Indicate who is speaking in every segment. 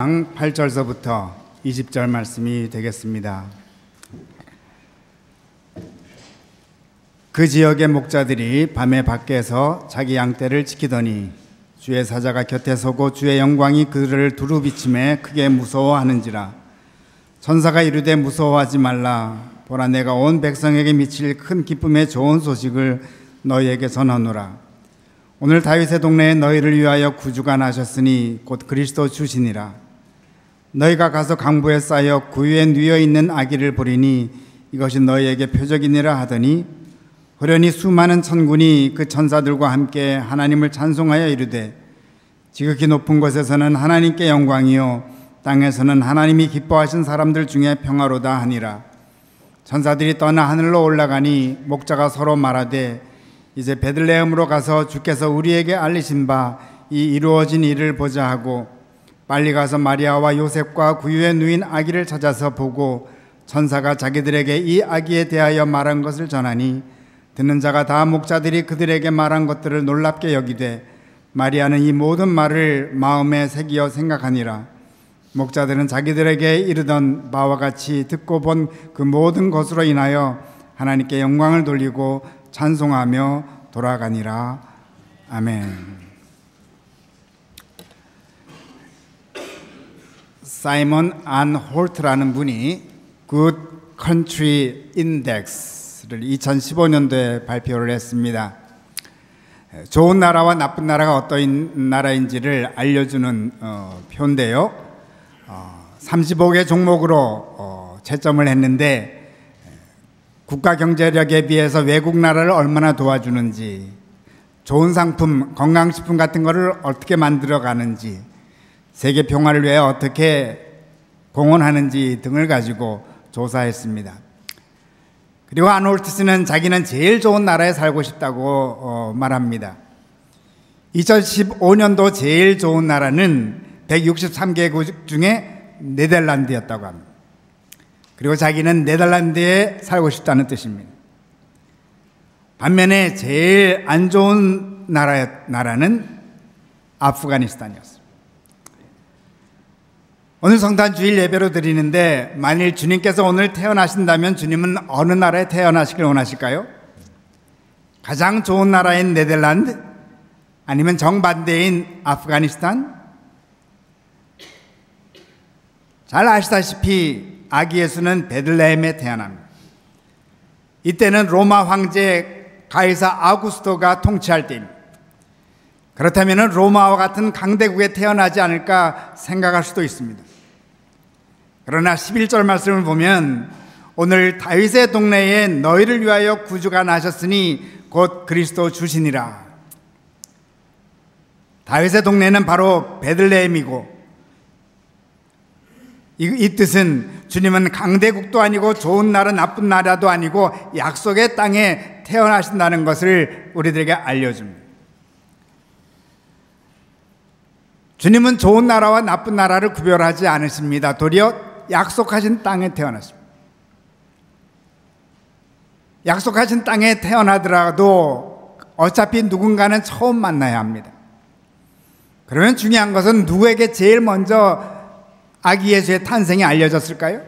Speaker 1: 8절서부터 20절 말씀이 되겠습니다. 그 지역의 목자들이 밤에 밖에서 자기 양떼를 지키더니 주의 사자가 곁에 서고 주의 영광이 그들을 두루 비침에 크게 무서워하는지라. 천사가 이르되 무서워하지 말라. 보라, 내가 온 백성에게 미칠 큰 기쁨의 좋은 소식을 너희에게 전하노라. 오늘 다윗의 동네에 너희를 위하여 구주가 나셨으니 곧 그리스도 주시니라. 너희가 가서 강부에 쌓여 구유에 누워 있는 아기를 보리니 이것이 너희에게 표적이니라 하더니, 호련히 수많은 천군이 그 천사들과 함께 하나님을 찬송하여 이르되, 지극히 높은 곳에서는 하나님께 영광이요 땅에서는 하나님이 기뻐하신 사람들 중에 평화로다 하니라. 천사들이 떠나 하늘로 올라가니 목자가 서로 말하되, 이제 베들레헴으로 가서 주께서 우리에게 알리신 바 이 이루어진 일을 보자 하고, 빨리 가서 마리아와 요셉과 구유에 누인 아기를 찾아서 보고 천사가 자기들에게 이 아기에 대하여 말한 것을 전하니, 듣는 자가 다 목자들이 그들에게 말한 것들을 놀랍게 여기되 마리아는 이 모든 말을 마음에 새기어 생각하니라. 목자들은 자기들에게 이르던 바와 같이 듣고 본 그 모든 것으로 인하여 하나님께 영광을 돌리고 찬송하며 돌아가니라. 아멘. 사이먼 안 홀트라는 분이 Good Country Index를 2015년도에 발표를 했습니다. 좋은 나라와 나쁜 나라가 어떤 나라인지를 알려주는 표인데요. 35개 종목으로 채점을 했는데, 국가 경제력에 비해서 외국 나라를 얼마나 도와주는지, 좋은 상품, 건강식품 같은 거를 어떻게 만들어 가는지, 세계 평화를 위해 어떻게 공헌하는지 등을 가지고 조사했습니다. 그리고 아놀트 씨는 자기는 제일 좋은 나라에 살고 싶다고 말합니다. 2015년도 제일 좋은 나라는 163개국 중에 네덜란드였다고 합니다. 그리고 자기는 네덜란드에 살고 싶다는 뜻입니다. 반면에 제일 안 좋은 나라는 아프가니스탄이었습니다. 오늘 성탄 주일 예배로 드리는데, 만일 주님께서 오늘 태어나신다면 주님은 어느 나라에 태어나시길 원하실까요? 가장 좋은 나라인 네덜란드? 아니면 정반대인 아프가니스탄? 잘 아시다시피 아기 예수는 베들레헴에 태어납니다. 이때는 로마 황제 가이사 아우구스토가 통치할 때입니다. 그렇다면 로마와 같은 강대국에 태어나지 않을까 생각할 수도 있습니다. 그러나 11절 말씀을 보면, 오늘 다윗의 동네에 너희를 위하여 구주가 나셨으니 곧 그리스도 주시니라. 다윗의 동네는 바로 베들레헴이고, 이 뜻은 주님은 강대국도 아니고 좋은 나라 나쁜 나라도 아니고 약속의 땅에 태어나신다는 것을 우리들에게 알려줍니다. 주님은 좋은 나라와 나쁜 나라를 구별하지 않으십니다. 도리어 약속하신 땅에 태어났습니다. 약속하신 땅에 태어나더라도 어차피 누군가는 처음 만나야 합니다. 그러면 중요한 것은 누구에게 제일 먼저 아기 예수의 탄생이 알려졌을까요?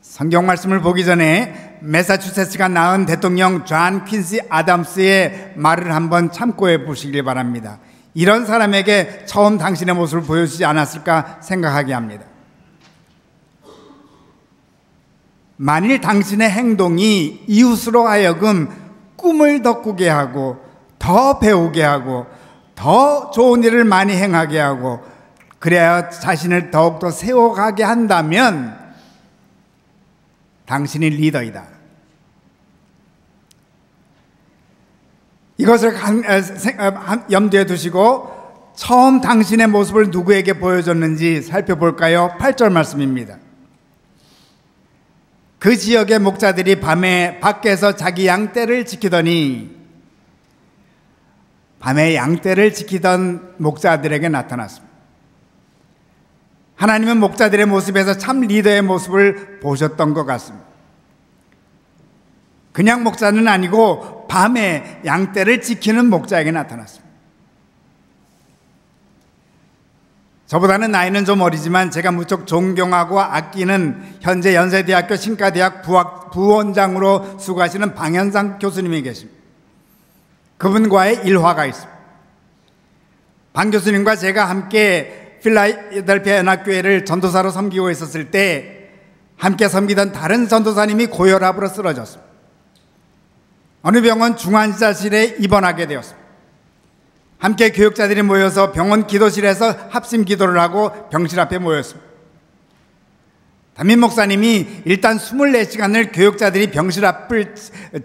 Speaker 1: 성경 말씀을 보기 전에 매사추세츠가 낳은 대통령 존 퀸시 아담스의 말을 한번 참고해 보시길 바랍니다. 이런 사람에게 처음 당신의 모습을 보여주지 않았을까 생각하게 합니다. 만일 당신의 행동이 이웃으로 하여금 꿈을 더 꾸게 하고, 더 배우게 하고, 더 좋은 일을 많이 행하게 하고, 그래야 자신을 더욱더 세워가게 한다면 당신이 리더이다. 이것을 염두에 두시고 처음 당신의 모습을 누구에게 보여줬는지 살펴볼까요? 8절 말씀입니다. 그 지역의 목자들이 밤에 밖에서 자기 양떼를 지키더니, 밤에 양떼를 지키던 목자들에게 나타났습니다. 하나님은 목자들의 모습에서 참 리더의 모습을 보셨던 것 같습니다. 그냥 목자는 아니고 밤에 양떼를 지키는 목자에게 나타났습니다. 저보다는 나이는 좀 어리지만 제가 무척 존경하고 아끼는 현재 연세대학교 신과대학 부원장으로 수고하시는 방현상 교수님이 계십니다. 그분과의 일화가 있습니다. 방 교수님과 제가 함께 필라델피아 연합교회를 전도사로 섬기고 있었을 때 함께 섬기던 다른 전도사님이 고혈압으로 쓰러졌습니다. 어느 병원 중환자실에 입원하게 되었습니다. 함께 교육자들이 모여서 병원 기도실에서 합심 기도를 하고 병실 앞에 모였습니다. 담임 목사님이 일단 24시간을 교육자들이 병실 앞을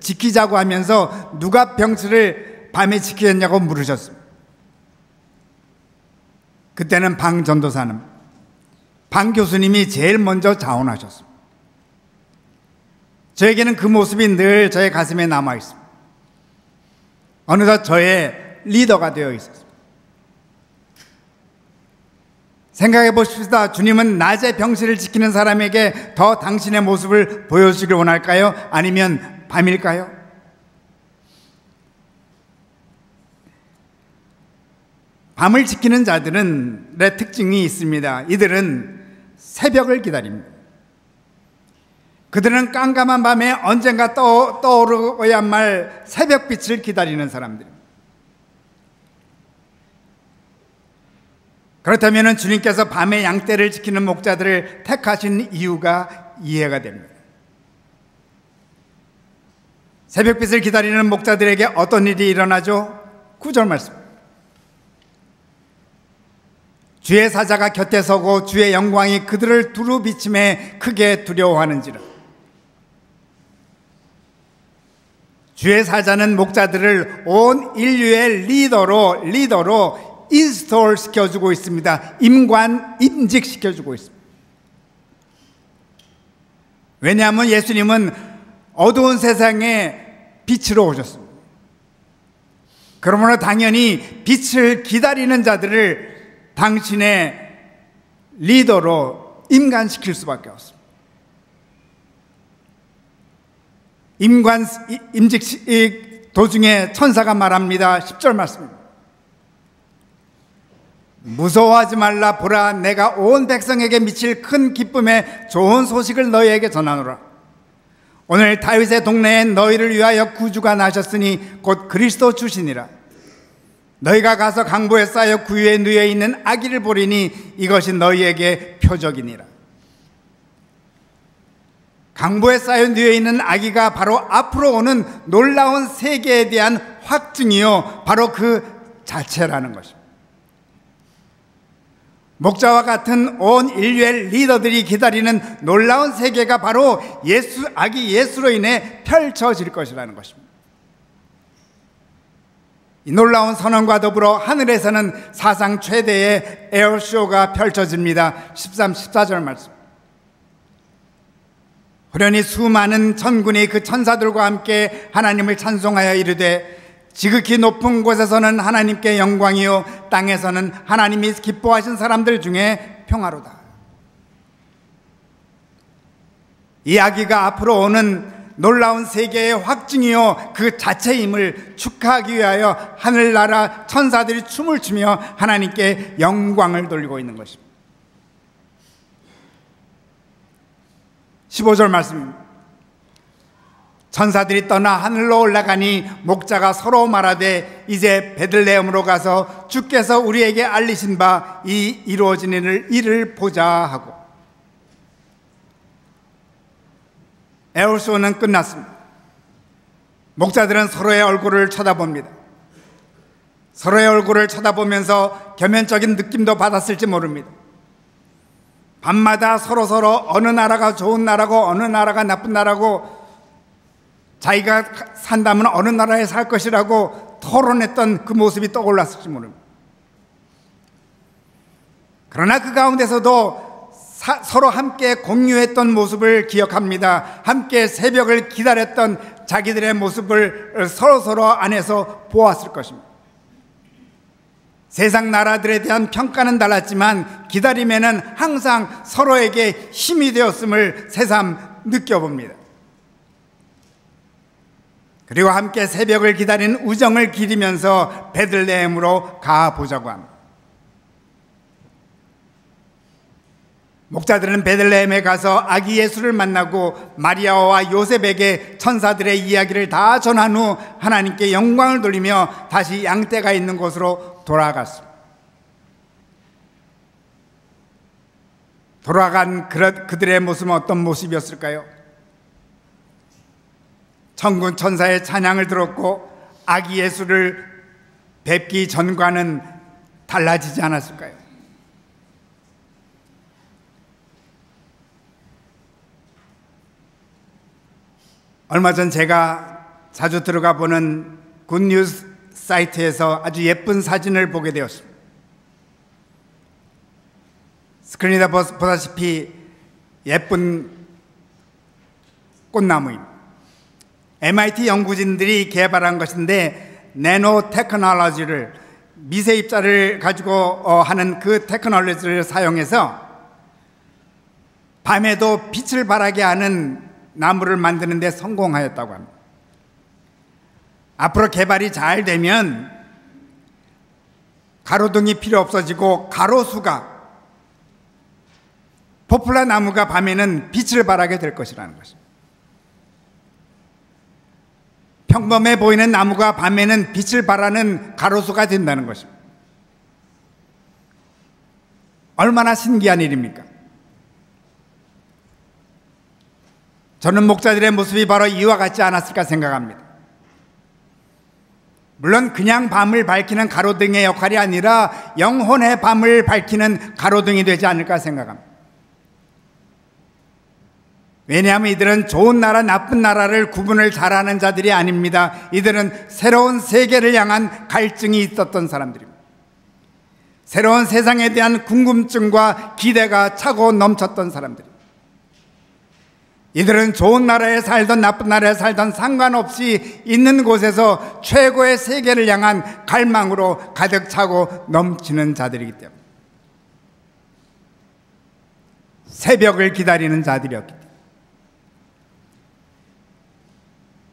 Speaker 1: 지키자고 하면서 누가 병실을 밤에 지키겠냐고 물으셨습니다. 그때는 방 전도사는 방 교수님이 제일 먼저 자원하셨습니다. 저에게는 그 모습이 늘 저의 가슴에 남아 있습니다. 어느덧 저의 리더가 되어 있었습니다. 생각해 보십시다. 주님은 낮에 병실을 지키는 사람에게 더 당신의 모습을 보여주기를 원할까요? 아니면 밤일까요? 밤을 지키는 자들의 특징이 있습니다. 이들은 새벽을 기다립니다. 그들은 깜깜한 밤에 언젠가 떠오르어야 할 새벽빛을 기다리는 사람들입니다. 그렇다면 주님께서 밤에 양떼를 지키는 목자들을 택하신 이유가 이해가 됩니다. 새벽빛을 기다리는 목자들에게 어떤 일이 일어나죠? 9절 말씀. 주의 사자가 곁에 서고 주의 영광이 그들을 두루 비침에 크게 두려워하는지라. 주의 사자는 목자들을 온 인류의 리더로 인스톨 시켜주고 있습니다. 임직시켜주고 있습니다. 왜냐하면 예수님은 어두운 세상에 빛으로 오셨습니다. 그러므로 당연히 빛을 기다리는 자들을 당신의 리더로 임관시킬 수밖에 없습니다. 임직 도중에 천사가 말합니다. 10절 말씀입니다. 무서워하지 말라. 보라, 내가 온 백성에게 미칠 큰 기쁨의 좋은 소식을 너희에게 전하노라. 오늘 다윗의 동네에 너희를 위하여 구주가 나셨으니 곧 그리스도 주시니라. 너희가 가서 강보에 쌓여 구유에 누워 있는 아기를 보리니 이것이 너희에게 표적이니라. 강보에 쌓여 누워 있는 아기가 바로 앞으로 오는 놀라운 세계에 대한 확증이요, 바로 그 자체라는 것입니다. 목자와 같은 온 인류의 리더들이 기다리는 놀라운 세계가 바로 아기 예수로 인해 펼쳐질 것이라는 것입니다. 이 놀라운 선언과 더불어 하늘에서는 사상 최대의 에어쇼가 펼쳐집니다. 13, 14절 말씀. 호련히 수많은 천군이 그 천사들과 함께 하나님을 찬송하여 이르되 지극히 높은 곳에서는 하나님께 영광이요 땅에서는 하나님이 기뻐하신 사람들 중에 평화로다. 이 아기가 앞으로 오는 놀라운 세계의 확증이요 그 자체임을 축하하기 위하여 하늘나라 천사들이 춤을 추며 하나님께 영광을 돌리고 있는 것입니다. 15절 말씀입니다. 천사들이 떠나 하늘로 올라가니 목자가 서로 말하되 이제 베들레헴으로 가서 주께서 우리에게 알리신 바 이 이루어진 일을 보자 하고. 에어쇼는 끝났습니다. 목자들은 서로의 얼굴을 쳐다봅니다. 서로의 얼굴을 쳐다보면서 겸연적인 느낌도 받았을지 모릅니다. 밤마다 서로 어느 나라가 좋은 나라고 어느 나라가 나쁜 나라고 자기가 산다면 어느 나라에 살 것이라고 토론했던 그 모습이 떠올랐을지 모릅니다. 그러나 그 가운데서도 서로 함께 공유했던 모습을 기억합니다. 함께 새벽을 기다렸던 자기들의 모습을 서로 안에서 보았을 것입니다. 세상 나라들에 대한 평가는 달랐지만 기다림에는 항상 서로에게 힘이 되었음을 새삼 느껴봅니다. 그리고 함께 새벽을 기다린 우정을 기리면서 베들레헴으로 가보자고 합니다. 목자들은 베들레헴에 가서 아기 예수를 만나고 마리아와 요셉에게 천사들의 이야기를 다 전한 후 하나님께 영광을 돌리며 다시 양떼가 있는 곳으로 돌아갔습니다. 돌아간 그들의 모습은 어떤 모습이었을까요? 천군 천사의 찬양을 들었고 아기 예수를 뵙기 전과는 달라지지 않았을까요? 얼마 전 제가 자주 들어가 보는 굿뉴스 사이트에서 아주 예쁜 사진을 보게 되었습니다. 스크린에 보다시피 예쁜 꽃나무입니다. MIT 연구진들이 개발한 것인데 내노 테크놀로지를 미세 입자를 가지고 하는 그 테크놀로지를 사용해서 밤에도 빛을 발하게 하는 나무를 만드는 데 성공하였다고 합니다. 앞으로 개발이 잘 되면 가로등이 필요 없어지고 가로수가 포플라 나무가 밤에는 빛을 발하게 될 것이라는 것입니다. 평범해 보이는 나무가 밤에는 빛을 발하는 가로수가 된다는 것입니다. 얼마나 신기한 일입니까? 저는 목자들의 모습이 바로 이와 같지 않았을까 생각합니다. 물론 그냥 밤을 밝히는 가로등의 역할이 아니라 영혼의 밤을 밝히는 가로등이 되지 않을까 생각합니다. 왜냐하면 이들은 좋은 나라, 나쁜 나라를 구분을 잘하는 자들이 아닙니다. 이들은 새로운 세계를 향한 갈증이 있었던 사람들입니다. 새로운 세상에 대한 궁금증과 기대가 차고 넘쳤던 사람들입니다. 이들은 좋은 나라에 살던 나쁜 나라에 살던 상관없이 있는 곳에서 최고의 세계를 향한 갈망으로 가득 차고 넘치는 자들이기 때문에 새벽을 기다리는 자들이었기 때문에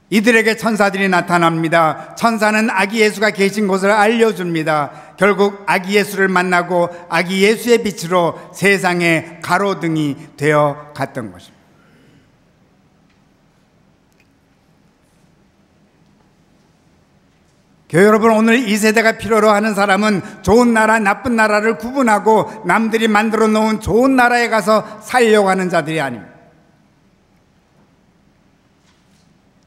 Speaker 1: 이들에게 천사들이 나타납니다. 천사는 아기 예수가 계신 곳을 알려줍니다. 결국 아기 예수를 만나고 아기 예수의 빛으로 세상의 가로등이 되어 갔던 것입니다. 교회 여러분, 오늘 이 세대가 필요로 하는 사람은 좋은 나라, 나쁜 나라를 구분하고 남들이 만들어 놓은 좋은 나라에 가서 살려고 하는 자들이 아닙니다.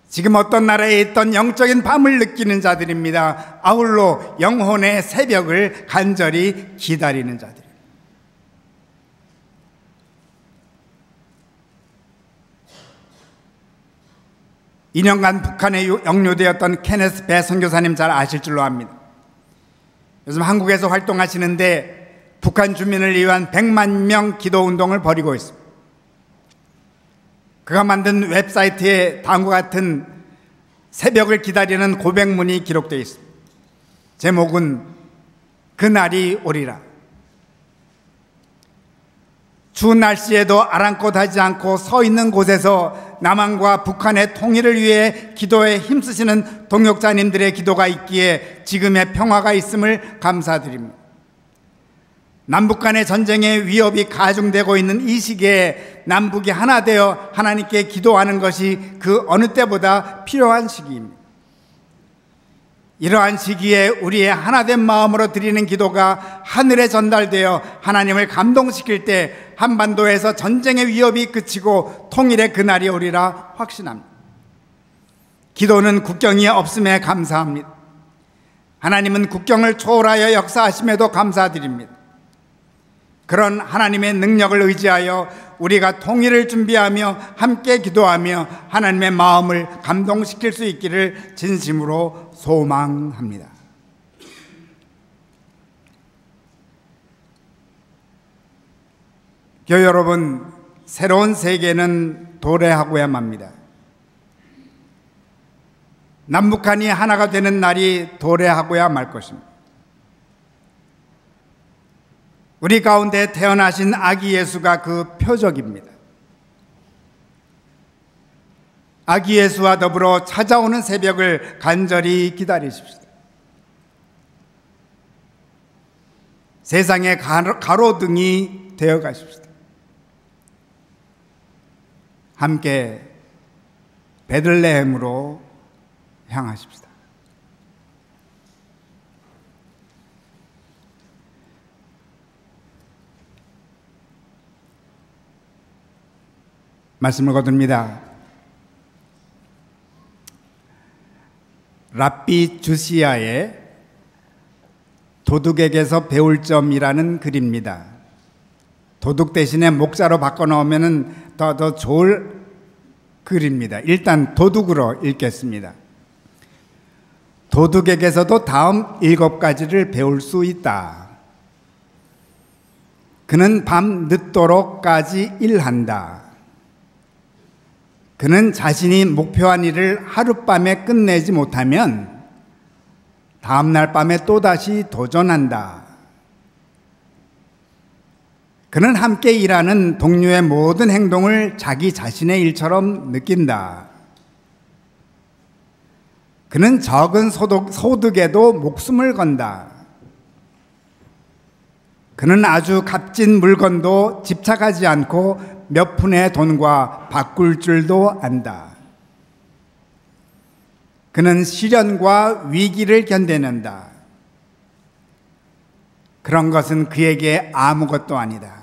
Speaker 1: 지금 어떤 나라에 있던 영적인 밤을 느끼는 자들입니다. 아울러 영혼의 새벽을 간절히 기다리는 자들입니다. 2년간 북한에 영류되었던 케네스 배 선교사님 잘 아실 줄로 압니다. 요즘 한국에서 활동하시는데 북한 주민을 위한 100만 명 기도운동을 벌이고 있습니다. 그가 만든 웹사이트에 다음과 같은 새벽을 기다리는 고백문이 기록되어 있습니다. 제목은 그날이 오리라. 추운 날씨에도 아랑곳하지 않고 서 있는 곳에서 남한과 북한의 통일을 위해 기도에 힘쓰시는 동역자님들의 기도가 있기에 지금의 평화가 있음을 감사드립니다. 남북 간의 전쟁의 위협이 가중되고 있는 이 시기에 남북이 하나 되어 하나님께 기도하는 것이 그 어느 때보다 필요한 시기입니다. 이러한 시기에 우리의 하나된 마음으로 드리는 기도가 하늘에 전달되어 하나님을 감동시킬 때 한반도에서 전쟁의 위협이 그치고 통일의 그날이 오리라 확신합니다. 기도는 국경이 없음에 감사합니다. 하나님은 국경을 초월하여 역사하심에도 감사드립니다. 그런 하나님의 능력을 의지하여 우리가 통일을 준비하며 함께 기도하며 하나님의 마음을 감동시킬 수 있기를 진심으로 소망합니다. 교회 여러분, 새로운 세계는 도래하고야 맙니다. 남북한이 하나가 되는 날이 도래하고야 말 것입니다. 우리 가운데 태어나신 아기 예수가 그 표적입니다. 아기 예수와 더불어 찾아오는 새벽을 간절히 기다리십시오. 세상의 가로등이 되어 가십시오. 함께 베들레헴으로 향하십시다. 말씀을 거둡니다. 랍비 주시야의 도둑에게서 배울 점이라는 글입니다. 도둑 대신에 목자로 바꿔놓으면 더 좋을 글입니다. 일단 도둑으로 읽겠습니다. 도둑에게서도 다음 7가지를 배울 수 있다. 그는 밤 늦도록까지 일한다. 그는 자신이 목표한 일을 하룻밤에 끝내지 못하면 다음날 밤에 또다시 도전한다. 그는 함께 일하는 동료의 모든 행동을 자기 자신의 일처럼 느낀다. 그는 적은 소득에도 목숨을 건다. 그는 아주 값진 물건도 집착하지 않고 몇 푼의 돈과 바꿀 줄도 안다. 그는 시련과 위기를 견뎌낸다. 그런 것은 그에게 아무것도 아니다.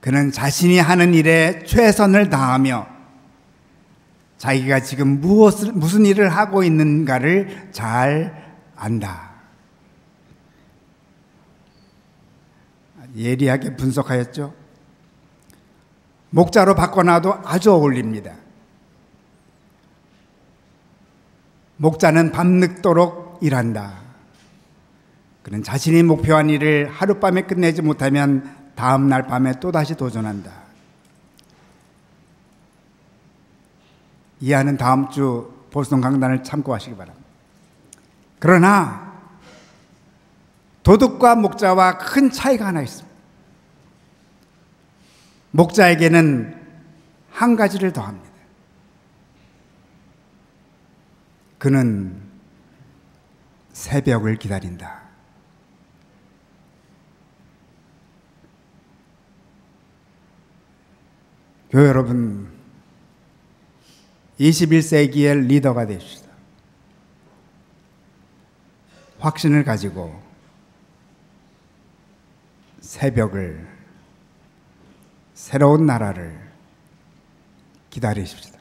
Speaker 1: 그는 자신이 하는 일에 최선을 다하며 자기가 지금 무슨 일을 하고 있는가를 잘 안다. 예리하게 분석하였죠. 목자로 바꿔놔도 아주 어울립니다. 목자는 밤늦도록 일한다. 그는 자신이 목표한 일을 하룻밤에 끝내지 못하면 다음 날 밤에 또다시 도전한다. 이해하는 다음 주 보성 강단을 참고하시기 바랍니다. 그러나 도둑과 목자와 큰 차이가 하나 있습니다. 목자에게는 한 가지를 더합니다. 그는 새벽을 기다린다. 교회 여러분, 21세기의 리더가 되십시다. 확신을 가지고 새벽을, 새로운 나라를 기다리십시다.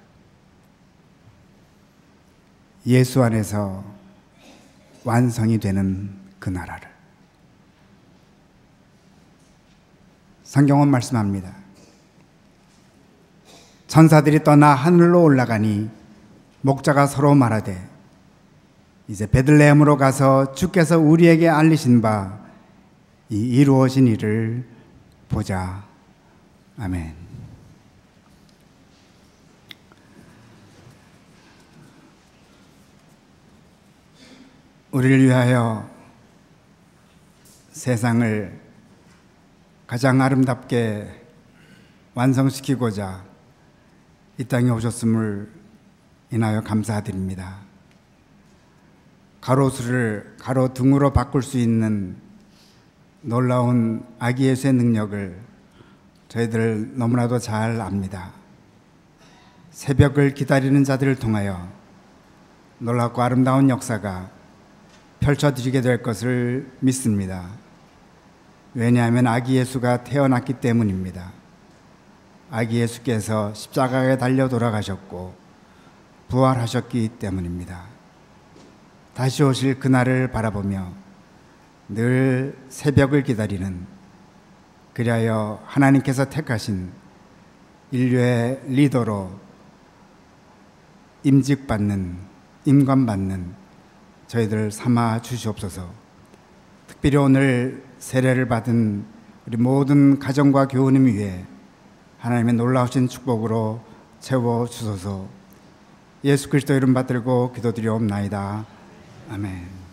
Speaker 1: 예수 안에서 완성이 되는 그 나라를. 성경은 말씀합니다. 천사들이 떠나 하늘로 올라가니 목자가 서로 말하되 이제 베들레헴으로 가서 주께서 우리에게 알리신 바 이 이루어진 일을 보자. 아멘. 우리를 위하여 세상을 가장 아름답게 완성시키고자 이 땅에 오셨음을 인하여 감사드립니다. 가로수를 가로등으로 바꿀 수 있는 놀라운 아기 예수의 능력을 저희들 너무나도 잘 압니다. 새벽을 기다리는 자들을 통하여 놀랍고 아름다운 역사가 펼쳐지게 될 것을 믿습니다. 왜냐하면 아기 예수가 태어났기 때문입니다. 아기 예수께서 십자가에 달려 돌아가셨고 부활하셨기 때문입니다. 다시 오실 그날을 바라보며 늘 새벽을 기다리는, 그리하여 하나님께서 택하신 인류의 리더로 임관받는 저희들 삼아 주시옵소서. 특별히 오늘 세례를 받은 우리 모든 가정과 교우님 위에 하나님의 놀라우신 축복으로 채워주소서. 예수 그리스도 이름 받들고 기도드리옵나이다. 아멘.